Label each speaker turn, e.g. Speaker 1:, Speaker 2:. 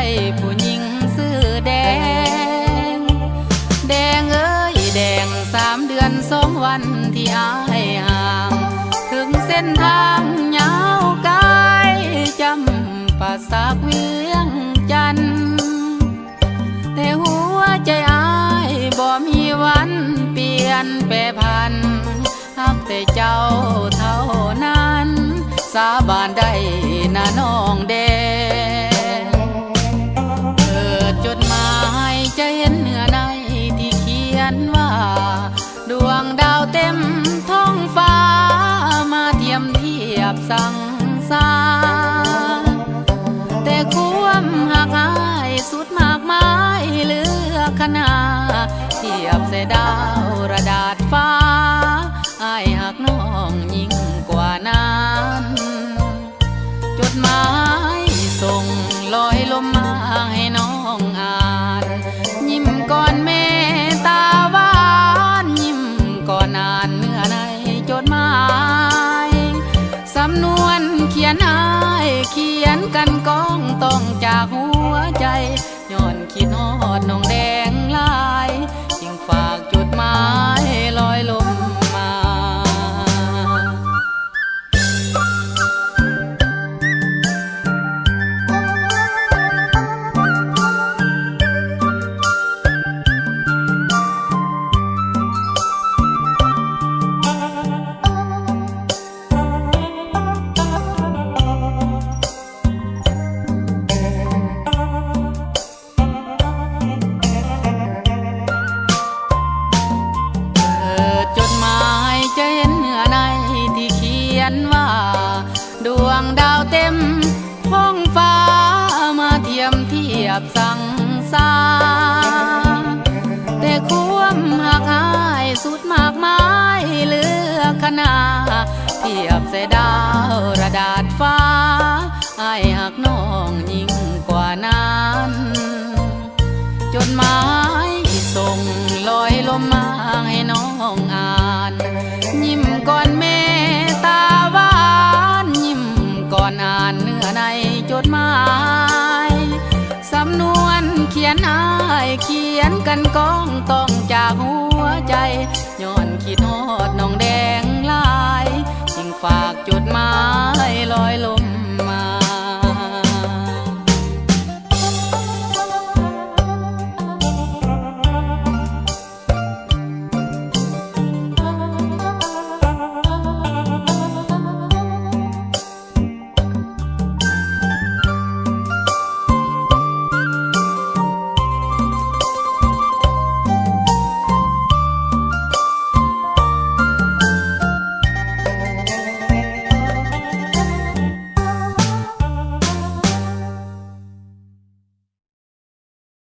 Speaker 1: ได้ผู้หญิงซื้อแดงแดงเอ้ยแดง3 เดือน2 วันที่อายห่างถึงเส้นทางยาวไกลจำปาสักเวียงจันทน์แต่หัวใจอายบ่มีวันเปลี่ยนแปรผันหักแต่เจ้าเท่านั้นสาบานได้นะน้องแดงเปิดจดหมายจะเห็นเนื้อในที่เขียนว่าดวงดาวเต็มท้องฟ้ามาเทียมเทียบสั่งสาแต่ความหักอายสุดมากมายเหลือขนาเทียบเสดาวระดาษฟ้าอายหักน้องยิ่งกว่านั้นจดหมายส่งลอยลมมาให้น้องอ่านยิ้มก่อนเมตตาหวานยิ้มก่อนอ่านเนื้อในจดหมายสำนวนเขียนอายเขียนกันก้องต้องจากหัวใจย้อนคิดฮอดน้องแดงลายจึงฝากจดหมายลอยลมมาจะเห็นเนื้อในที่เขียนว่าดวงดาวเต็มท้องฟ้ามาเทียมเทียบสั่งสาแต่ความหักอายสุดมากมายเหลือขนาเทียบเสดาวระดาษฟ้าอายหักน้องยิ่งกว่านั้นจดหมายส่งลอยลมมาให้น้องอ่านยิ้มก่อนเมตตาหวานยิ้มก่อนอ่านเนื้อในจดหมายสำนวนเขียนอายเขียนกันก้องต้องจากหัวใจย้อนคิดฮอดน้องแดงลายจึงฝากจดหมายลอยลม